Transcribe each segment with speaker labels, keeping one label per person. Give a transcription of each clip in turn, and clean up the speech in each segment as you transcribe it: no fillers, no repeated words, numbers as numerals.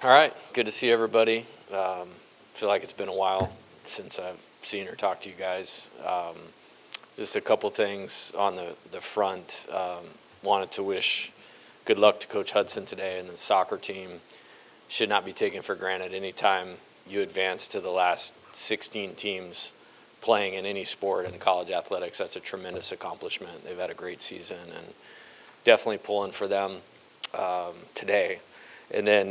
Speaker 1: All right, good to see everybody. Feel like it's been a while since I've seen or talked to you guys. Just a couple things on the front. Wanted to wish good luck to Coach Hudson today and the soccer team. Should not be taken for granted. Anytime you advance to the last 16 teams playing in any sport in college athletics, that's a tremendous accomplishment. They've had a great season and definitely pulling for them today. And then,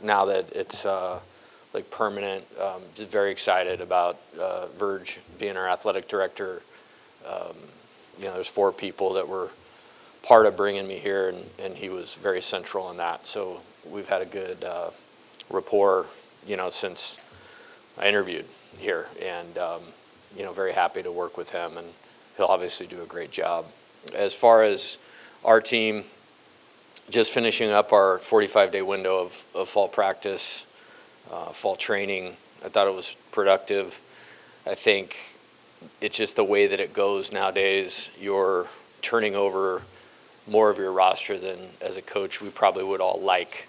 Speaker 1: now that it's permanent, just very excited about Verge being our athletic director. There's 4 people that were part of bringing me here, and he was very central in that. So we've had a good rapport, since I interviewed here, and very happy to work with him, and he'll obviously do a great job. As far as our team, just finishing up our 45-day window of fall practice, fall training. I thought it was productive. I think it's just the way that it goes nowadays. You're turning over more of your roster than as a coach we probably would all like,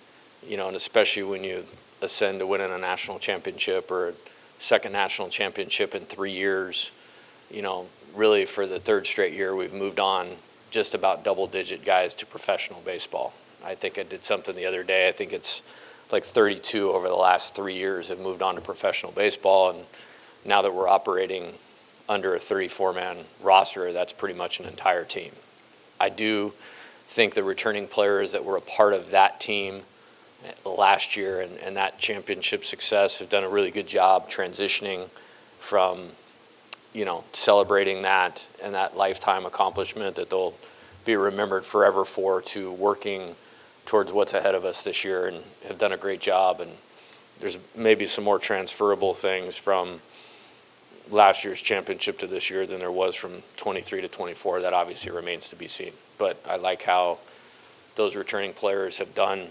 Speaker 1: and especially when you ascend to winning a national championship or a second national championship in 3 years. Really for the 3rd straight year we've moved on just about double-digit guys to professional baseball. I think I did something the other day. I think it's like 32 over the last 3 years have moved on to professional baseball, and now that we're operating under a 34-man roster, that's pretty much an entire team. I do think the returning players that were a part of that team last year and that championship success have done a really good job transitioning from celebrating that and that lifetime accomplishment that they'll be remembered forever for, to working towards what's ahead of us this year, and have done a great job. And there's maybe some more transferable things from last year's championship to this year than there was from 23 to 24. That obviously remains to be seen. But I like how those returning players have done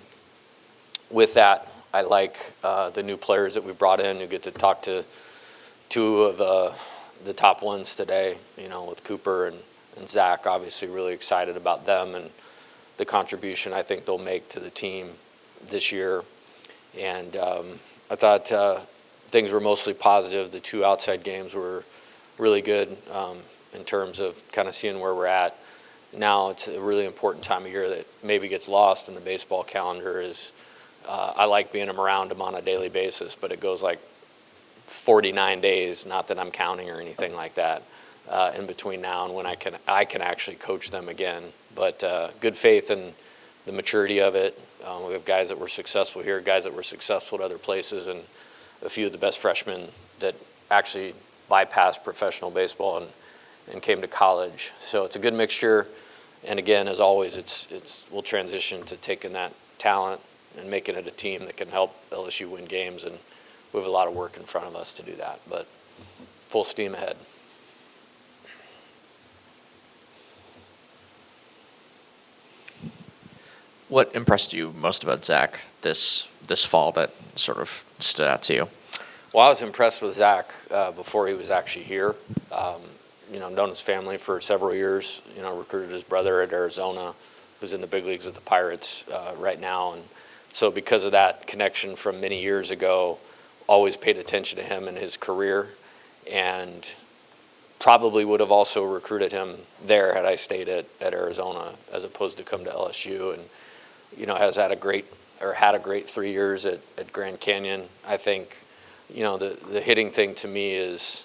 Speaker 1: with that. I like the new players that we brought in. You get to talk to 2 of the top ones today, with Cooper and Zach. Obviously really excited about them and the contribution I think they'll make to the team this year. And I thought things were mostly positive. The 2 outside games were really good in terms of kind of seeing where we're at. Now it's a really important time of year that maybe gets lost in the baseball calendar. Is I like being around them on a daily basis, but it goes like 49 days, not that I'm counting or anything like that, in between now and when I can actually coach them again. But good faith in the maturity of it. We have guys that were successful here, guys that were successful at other places, and a few of the best freshmen that actually bypassed professional baseball and came to college. So it's a good mixture. And again, as always, we'll transition to taking that talent and making it a team that can help LSU win games, and we have a lot of work in front of us to do that, but full steam ahead.
Speaker 2: What impressed you most about Zach this fall that sort of stood out to you?
Speaker 1: Well, I was impressed with Zach before he was actually here. Known his family for several years. Recruited his brother at Arizona, who's in the big leagues with the Pirates right now. And so because of that connection from many years ago, always paid attention to him and his career, and probably would have also recruited him there had I stayed at Arizona as opposed to come to LSU. And has had a great 3 years at Grand Canyon. I think the hitting thing to me is,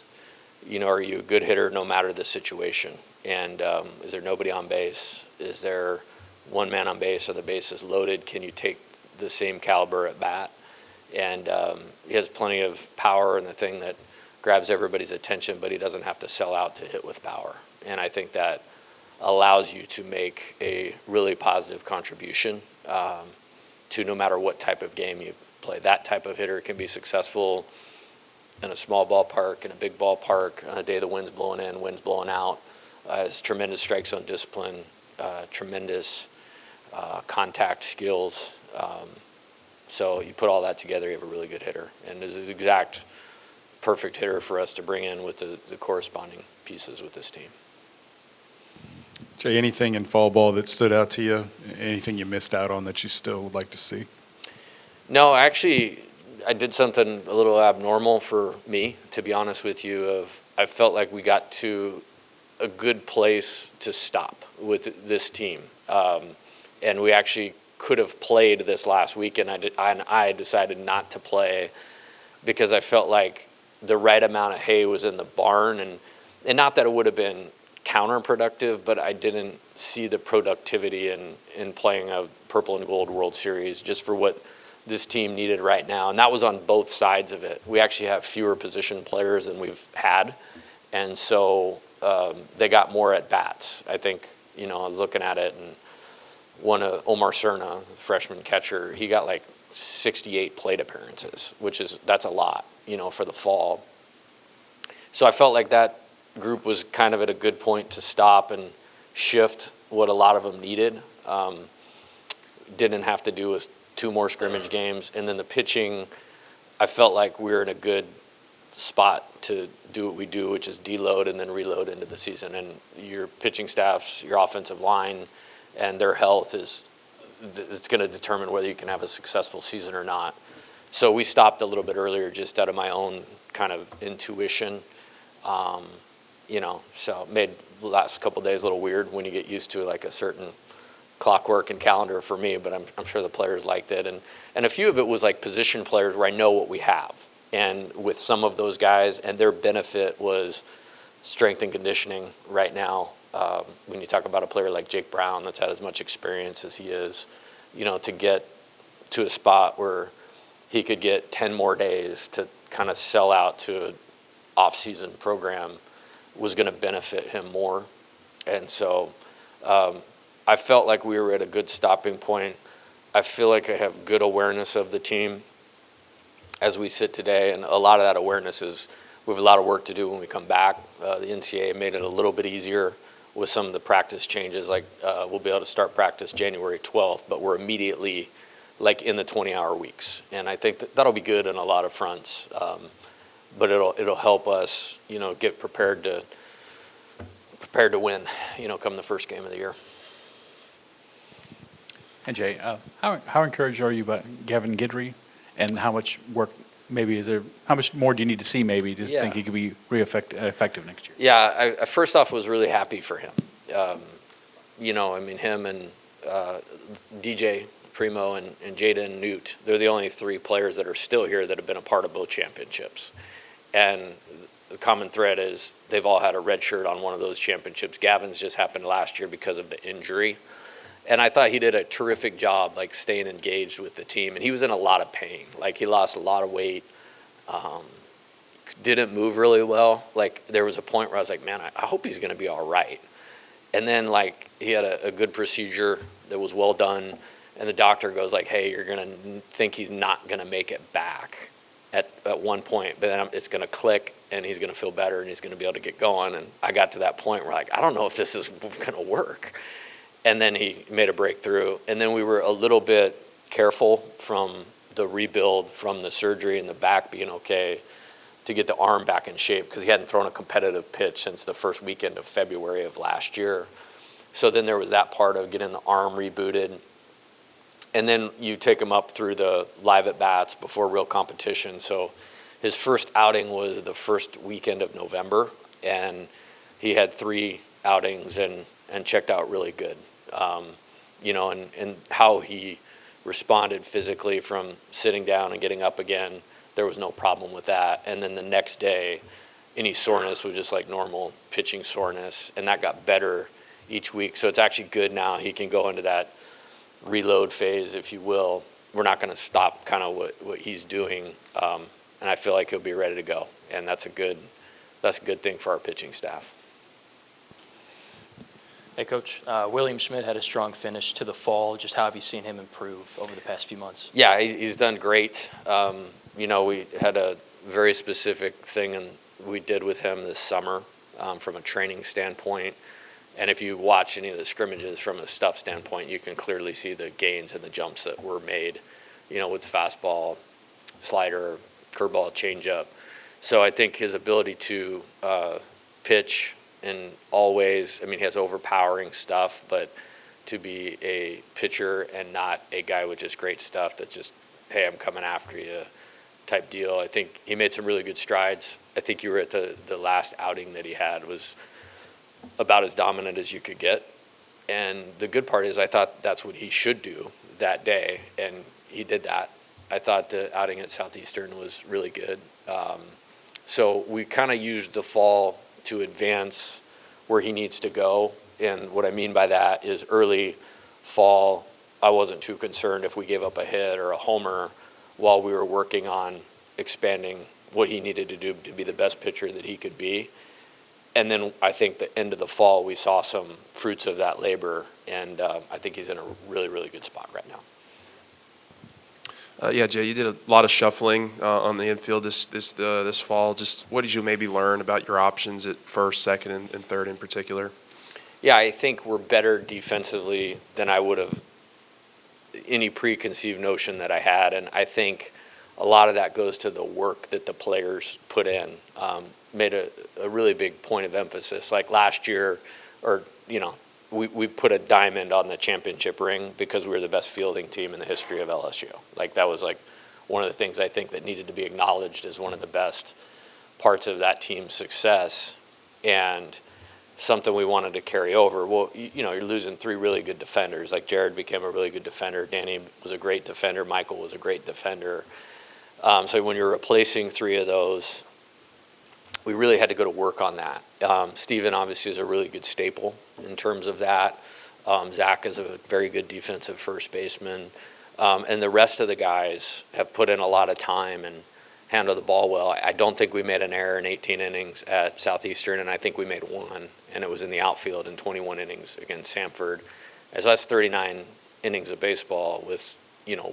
Speaker 1: are you a good hitter no matter the situation? And is there nobody on base? Is there one man on base? Are the bases loaded? Can you take the same caliber at bat? And he has plenty of power, and the thing that grabs everybody's attention, but he doesn't have to sell out to hit with power. And I think that allows you to make a really positive contribution to no matter what type of game you play. That type of hitter can be successful in a small ballpark, in a big ballpark, on a day the wind's blowing in, wind's blowing out. Has tremendous strike zone discipline, tremendous contact skills. So you put all that together, you have a really good hitter. And is an exact perfect hitter for us to bring in with the corresponding pieces with this team.
Speaker 3: Jay, anything in fall ball that stood out to you? Anything you missed out on that you still would like to see?
Speaker 1: No, actually, I did something a little abnormal for me, to be honest with you. I felt like we got to a good place to stop with this team. And we actually could have played this last week, and I decided not to play because I felt like the right amount of hay was in the barn, and not that it would have been counterproductive, but I didn't see the productivity in playing a purple and gold World Series just for what this team needed right now. And that was on both sides of it. We actually have fewer position players than we've had, and so they got more at bats. I think, looking at it, and one of Omar Cerna, freshman catcher, he got like 68 plate appearances, that's a lot, for the fall. So I felt like that group was kind of at a good point to stop and shift what a lot of them needed. Didn't have to do with 2 more scrimmage games. And then the pitching, I felt like we were in a good spot to do what we do, which is deload and then reload into the season. And your pitching staffs, your offensive line, and their health it's going to determine whether you can have a successful season or not. So we stopped a little bit earlier just out of my own kind of intuition. So made the last couple of days a little weird when you get used to like a certain clockwork and calendar for me, but I'm sure the players liked it. And a few of it was like position players where I know what we have. And with some of those guys, and their benefit was strength and conditioning right now. When you talk about a player like Jake Brown that's had as much experience as he is, to get to a spot where he could get 10 more days to kind of sell out to an off-season program was going to benefit him more. And so I felt like we were at a good stopping point. I feel like I have good awareness of the team as we sit today, and a lot of that awareness is we have a lot of work to do when we come back. The NCAA made it a little bit easier with some of the practice changes. Like we'll be able to start practice January 12th, but we're immediately like in the 20-hour weeks. And I think that'll be good on a lot of fronts. But it'll help us, get prepared to win, come the first game of the year.
Speaker 3: And Jay, how encouraged are you by Gavin Guidry, and how much work how much more do you need to see maybe to think he could be effective next year?
Speaker 1: Yeah, I first off was really happy for him. Him and DJ Primo and Jaden Newt, they're the only 3 players that are still here that have been a part of both championships. And the common thread is they've all had a red shirt on one of those championships. Gavin's just happened last year because of the injury. And I thought he did a terrific job, like staying engaged with the team. And he was in a lot of pain. Like he lost a lot of weight, didn't move really well. Like there was a point where I was like, man, I hope he's going to be all right. And then like he had a good procedure that was well done. And the doctor goes like, hey, you're going to think he's not going to make it back at one point. But then it's going to click and he's going to feel better and he's going to be able to get going. And I got to that point where like, I don't know if this is going to work. And then he made a breakthrough. And then we were a little bit careful from the rebuild from the surgery and the back being okay to get the arm back in shape because he hadn't thrown a competitive pitch since the first weekend of February of last year. So then there was that part of getting the arm rebooted. And then you take him up through the live at-bats before real competition. So his first outing was the first weekend of November, and he had 3 outings and checked out really good. And how he responded physically from sitting down and getting up again, there was no problem with that. And then the next day, any soreness was just like normal pitching soreness, and that got better each week. So it's actually good now. He can go into that reload phase, if you will. We're not going to stop kind of what he's doing, and I feel like he'll be ready to go. And that's a good thing for our pitching staff.
Speaker 4: Hey, Coach. William Schmidt had a strong finish to the fall. Just how have you seen him improve over the past few months?
Speaker 1: Yeah, he's done great. We had a very specific thing we did with him this summer from a training standpoint. And if you watch any of the scrimmages from a stuff standpoint, you can clearly see the gains and the jumps that were made, with fastball, slider, curveball, changeup. So I think his ability to pitch in all ways, he has overpowering stuff, but to be a pitcher and not a guy with just great stuff that's just hey, I'm coming after you type deal. I think he made some really good strides. I think you were at the last outing that he had was about as dominant as you could get. And the good part is I thought that's what he should do that day, and he did that. I thought the outing at Southeastern was really good. So we kind of used the fall to advance where he needs to go. And what I mean by that is early fall, I wasn't too concerned if we gave up a hit or a homer while we were working on expanding what he needed to do to be the best pitcher that he could be. And then I think the end of the fall, we saw some fruits of that labor, and I think he's in a really, really good spot right now.
Speaker 5: Yeah, Jay, you did a lot of shuffling on the infield this fall. Just what did you maybe learn about your options at first, second, and third in particular?
Speaker 1: Yeah, I think we're better defensively than I would have any preconceived notion that I had, and I think a lot of that goes to the work that the players put in. Made a really big point of emphasis. Like last year, or we put a diamond on the championship ring because we were the best fielding team in the history of LSU. Like that was like one of the things I think that needed to be acknowledged as one of the best parts of that team's success, and something we wanted to carry over. Well, you're losing three really good defenders. Like Jared became a really good defender. Danny was a great defender. Michael was a great defender. So when you're replacing three of those, we really had to go to work on that. Steven obviously is a really good staple in terms of that. Zach is a very good defensive first baseman. And the rest of the guys have put in a lot of time and handled the ball well. I don't think we made an error in 18 innings at Southeastern, and I think we made one, and it was in the outfield in 21 innings against Samford. As that's 39 innings of baseball with,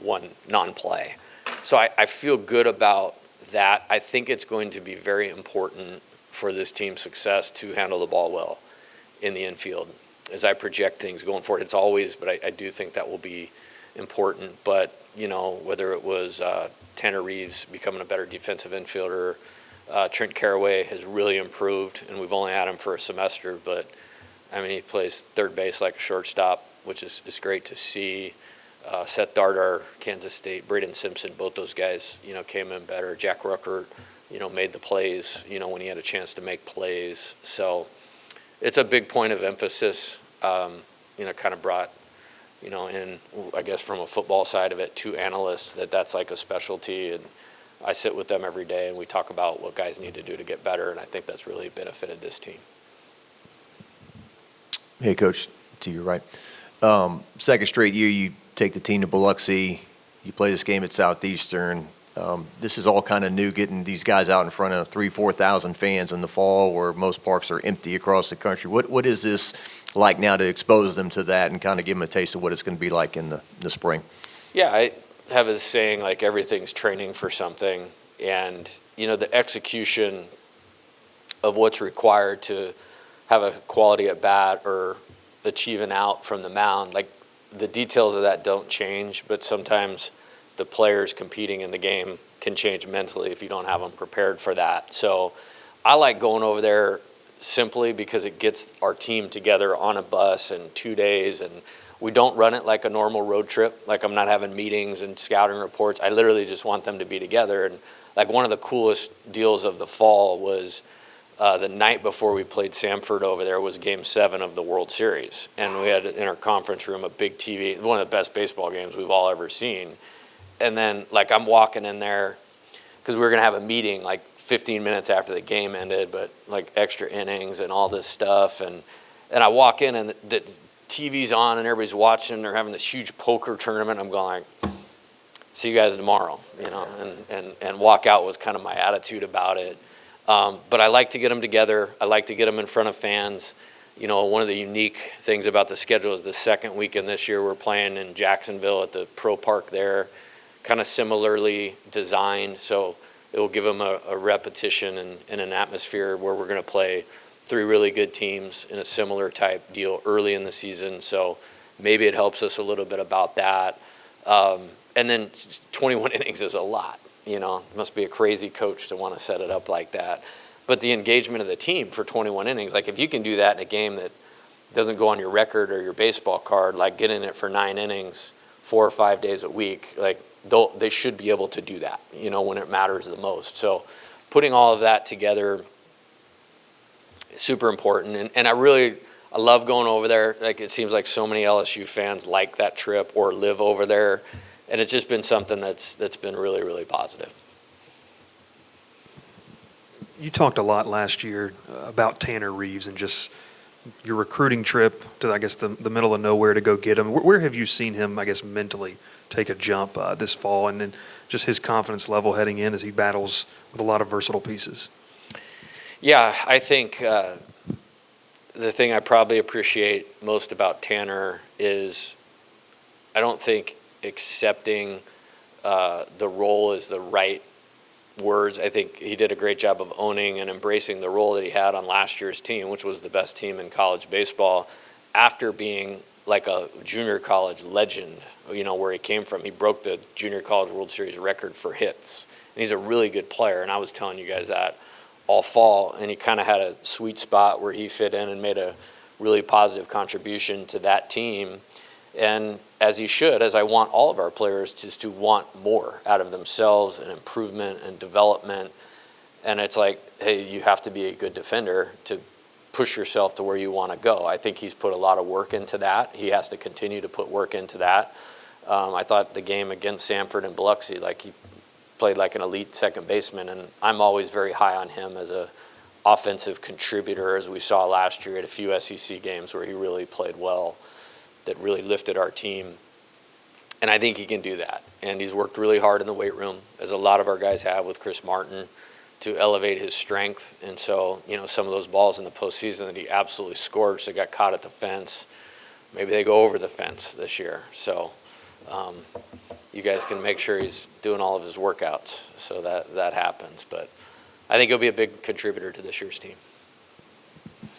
Speaker 1: one non-play. So I feel good about that. I think it's going to be very important for this team's success to handle the ball well in the infield. As I project things going forward, it's always, but I do think that will be important. But, whether it was Tanner Reeves becoming a better defensive infielder, Trent Caraway has really improved, and we've only had him for a semester, but, he plays third base like a shortstop, which is great to see. Seth Dardar, Kansas State, Braden Simpson, both those guys, came in better. Jack Rucker, made the plays, when he had a chance to make plays. So it's a big point of emphasis, kind of brought, in, I guess from a football side of it, two analysts that's like a specialty. And I sit with them every day and we talk about what guys need to do to get better. And I think that's really benefited this team.
Speaker 6: Hey, Coach, to your right. Second straight year, you take the team to Biloxi. You play this game at Southeastern. This is all kind of new, getting these guys out in front of 3,000-4,000 fans in the fall where most parks are empty across the country. What is this like now to expose them to that and kind of give them a taste of what it's going to be like in the spring? Yeah,
Speaker 1: I have a saying like everything's training for something. And, the execution of what's required to have a quality at bat or achieve an out from the mound, like the details of that don't change, but sometimes the players competing in the game can change mentally if you don't have them prepared for that. So I like going over there simply because it gets our team together on a bus in 2 days, and we don't run it like a normal road trip. Like I'm not having meetings and scouting reports. I literally just want them to be together. And like one of the coolest deals of the fall was the night before we played Samford over there was Game 7 of the World Series. And we had in our conference room a big TV, one of the best baseball games we've all ever seen. And then, like, I'm walking in there because we were going to have a meeting, like, 15 minutes after the game ended, but, like, extra innings and all this stuff. And I walk in, and the TV's on, and everybody's watching. They're having this huge poker tournament. I'm going, like, see you guys tomorrow, and walk out was kind of my attitude about it. But I like to get them together. I like to get them in front of fans. One of the unique things about the schedule is the second weekend this year we're playing in Jacksonville at the Pro Park there, kind of similarly designed. So it will give them a repetition and an atmosphere where we're going to play three really good teams in a similar type deal early in the season. So maybe it helps us a little bit about that. And then 21 innings is a lot. It must be a crazy coach to want to set it up like that. But the engagement of the team for 21 innings, like if you can do that in a game that doesn't go on your record or your baseball card, like get in it for 9 innings 4 or 5 days a week, like they should be able to do that, when it matters the most. So putting all of that together is super important. And I love going over there. Like, it seems like so many LSU fans like that trip or live over there. And it's just been something that's been really, really positive.
Speaker 7: You talked a lot last year about Tanner Reeves and just your recruiting trip to, I guess, the middle of nowhere to go get him. Where have you seen him, I guess, mentally take a jump this fall, and then just his confidence level heading in as he battles with a lot of versatile pieces?
Speaker 1: Yeah, I think the thing I probably appreciate most about Tanner is I don't think accepting the role is the right words. I think he did a great job of owning and embracing the role that he had on last year's team, which was the best team in college baseball, after being like a junior college legend, where he came from. He broke the junior college World Series record for hits, and he's a really good player, and I was telling you guys that all fall, and he kind of had a sweet spot where he fit in and made a really positive contribution to that team. And as he should, as I want all of our players to want more out of themselves and improvement and development. And it's like, hey, you have to be a good defender to push yourself to where you want to go. I think he's put a lot of work into that. He has to continue to put work into that. I thought the game against Samford and Biloxi, like, he played like an elite second baseman, and I'm always very high on him as a offensive contributor, as we saw last year at a few SEC games where he really played well, that really lifted our team. And I think he can do that. And he's worked really hard in the weight room, as a lot of our guys have with Chris Martin, to elevate his strength. And so, some of those balls in the postseason that he absolutely scorched that got caught at the fence, maybe they go over the fence this year. So you guys can make sure he's doing all of his workouts so that happens. But I think he'll be a big contributor to this year's team.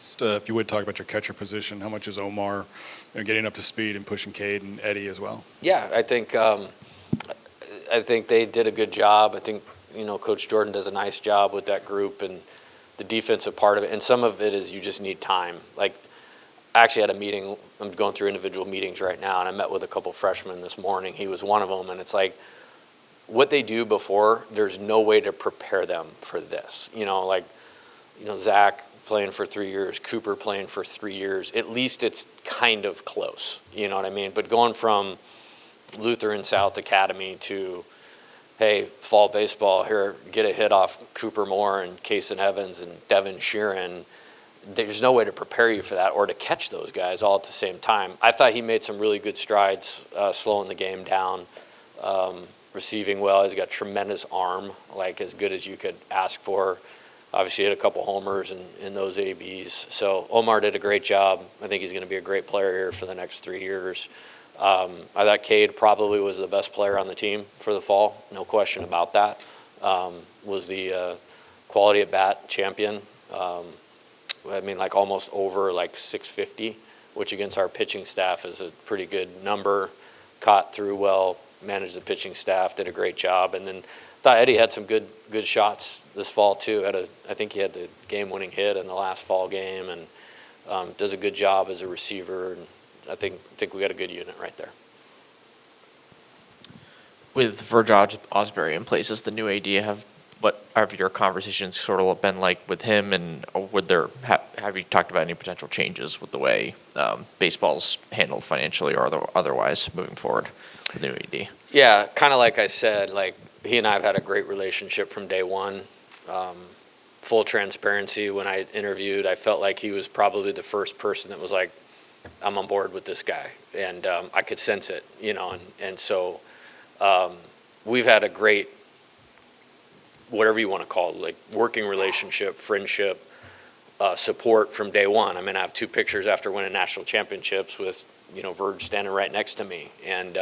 Speaker 8: Just, if you would talk about your catcher position, how much is Omar getting up to speed and pushing Cade and Eddie as well?
Speaker 1: Yeah, I think they did a good job. I think Coach Jordan does a nice job with that group and the defensive part of it. And some of it is you just need time. Like, I actually had a meeting. I'm going through individual meetings right now, and I met with a couple freshmen this morning. He was one of them, and it's like what they do before, there's no way to prepare them for this. Zach playing for 3 years, Cooper playing for 3 years. At least it's kind of close, you know what I mean? But going from Lutheran South Academy to, hey, fall baseball, here, get a hit off Cooper Moore and Kason Evans and Devin Sheeran, there's no way to prepare you for that or to catch those guys all at the same time. I thought he made some really good strides, slowing the game down, receiving well. He's got tremendous arm, like as good as you could ask for. Obviously, he had a couple homers in those ABs. So Omar did a great job. I think he's going to be a great player here for the next 3 years. I thought Cade probably was the best player on the team for the fall, no question about that. Was the quality at bat champion. Almost over 650, which against our pitching staff is a pretty good number. Caught through well, managed the pitching staff, did a great job. And then thought Eddie had some good shots this fall too. I think he had the game-winning hit in the last fall game, and does a good job as a receiver. And I think we got a good unit right there.
Speaker 2: With Verge Osbury in place as the new AD, what have your conversations sort of been like with him, and have you talked about any potential changes with the way baseball's handled financially or otherwise moving forward with the new AD?
Speaker 1: Yeah, kind of like I said, he and I have had a great relationship from day one. Full transparency, when I interviewed, I felt like he was probably the first person that was like, I'm on board with this guy, and I could sense it, and so we've had a great, whatever you want to call it, working relationship, friendship, support from day one. I mean, I have 2 pictures after winning national championships with, Verge standing right next to me. And,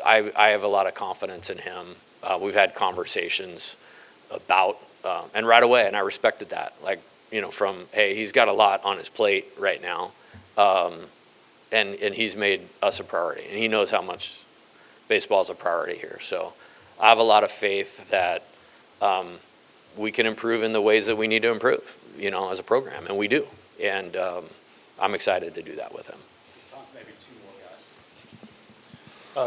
Speaker 1: I have a lot of confidence in him. We've had conversations about, and right away, and I respected that. From, hey, he's got a lot on his plate right now. And he's made us a priority. And he knows how much baseball is a priority here. So I have a lot of faith that we can improve in the ways that we need to improve, as a program, and we do. And I'm excited to do that with him.
Speaker 8: Maybe 2 more guys.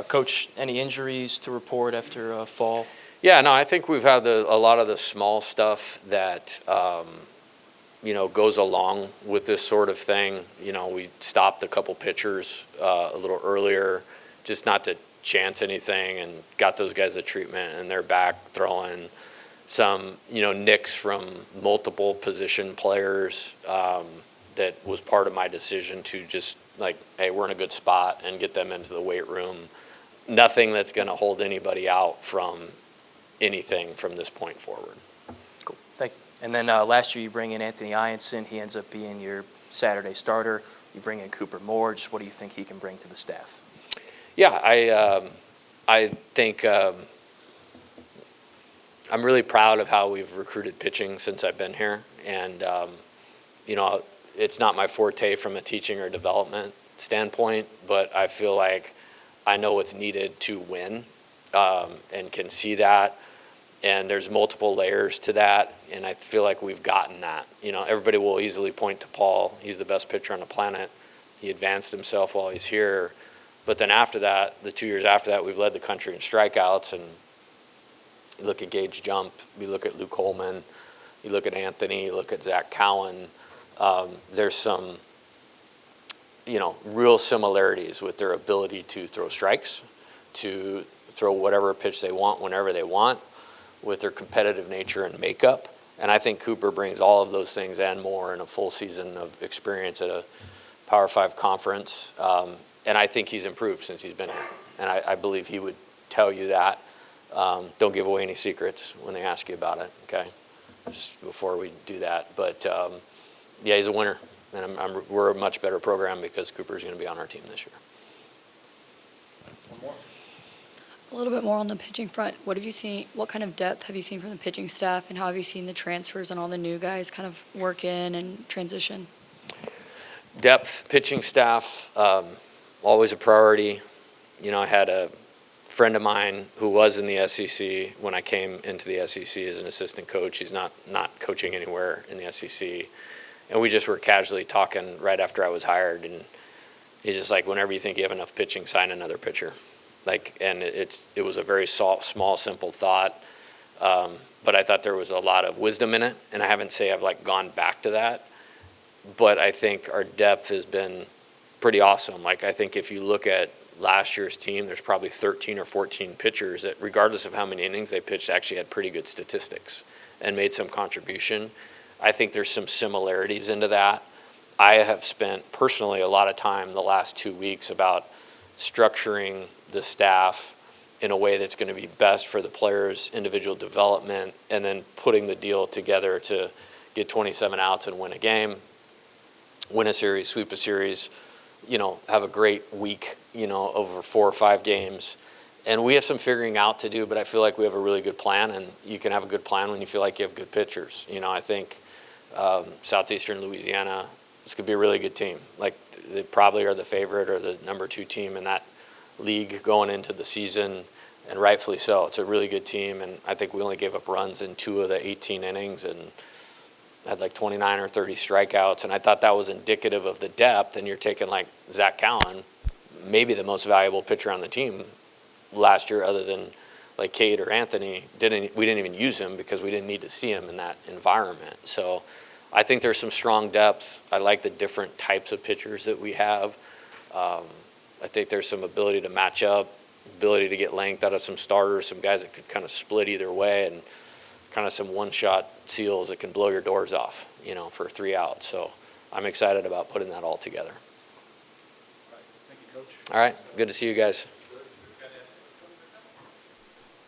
Speaker 4: Coach, any injuries to report after fall?
Speaker 1: Yeah, no, I think we've had a lot of the small stuff that, goes along with this sort of thing. We stopped a couple pitchers a little earlier, just not to chance anything, and got those guys the treatment, and they're back throwing. Some, nicks from multiple position players that was part of my decision to just like, hey, we're in a good spot, and get them into the weight room. Nothing that's going to hold anybody out from anything from this point forward.
Speaker 4: Cool, thank you. And then last year you bring in Anthony Ianson. He ends up being your Saturday starter. You bring in Cooper Moore. Just what do you think he can bring to the staff?
Speaker 1: Yeah, I think I'm really proud of how we've recruited pitching since I've been here. And, it's not my forte from a teaching or development standpoint, but I feel like I know what's needed to win and can see that. And there's multiple layers to that, and I feel like we've gotten that. Everybody will easily point to Paul. He's the best pitcher on the planet. He advanced himself while he's here. But then after that, the 2 years after that, we've led the country in strikeouts. And you look at Gage Jump, you look at Luke Holman, you look at Anthony, you look at Zach Cowan. There's some, real similarities with their ability to throw strikes, to throw whatever pitch they want whenever they want, with their competitive nature and makeup. And I think Cooper brings all of those things and more in a full season of experience at a Power 5 conference. And I think he's improved since he's been here. And I believe he would tell you that. Don't give away any secrets when they ask you about it, okay? Just before we do that. But, yeah, he's a winner. And we're a much better program because Cooper's going to be on our team this year.
Speaker 9: A little bit more on the pitching front. What have you seen? What kind of depth have you seen from the pitching staff, and how have you seen the transfers and all the new guys kind of work in and transition?
Speaker 1: Depth, pitching staff, always a priority. I had a friend of mine who was in the SEC when I came into the SEC as an assistant coach. He's not coaching anywhere in the SEC. And we just were casually talking right after I was hired. And he's just like, whenever you think you have enough pitching, sign another pitcher. And it was a very small, simple thought. But I thought there was a lot of wisdom in it. And I haven't say I've gone back to that. But I think our depth has been pretty awesome. I think if you look at last year's team, there's probably 13 or 14 pitchers that, regardless of how many innings they pitched, actually had pretty good statistics and made some contribution. I think there's some similarities into that. I have spent personally a lot of time the last 2 weeks about structuring the staff in a way that's going to be best for the players' individual development, and then putting the deal together to get 27 outs and win a game, win a series, sweep a series, have a great week, over 4 or 5 games. And we have some figuring out to do, but I feel like we have a really good plan, and you can have a good plan when you feel like you have good pitchers. I think Southeastern Louisiana, this could be a really good team. They probably are the favorite or the number 2 team in that league going into the season, and rightfully so. It's a really good team, and I think we only gave up runs in 2 of the 18 innings and had 29 or 30 strikeouts, and I thought that was indicative of the depth. And you're taking Zach Cowan, maybe the most valuable pitcher on the team last year, other than Cade or Anthony. We didn't even use him because we didn't need to see him in that environment. So I think there's some strong depth. I like the different types of pitchers that we have. I think there's some ability to match up, ability to get length out of some starters, some guys that could kind of split either way, and kind of some one-shot seals that can blow your doors off, for 3 outs. So I'm excited about putting that all together.
Speaker 3: Thank you, Coach.
Speaker 1: All right, good to see you guys.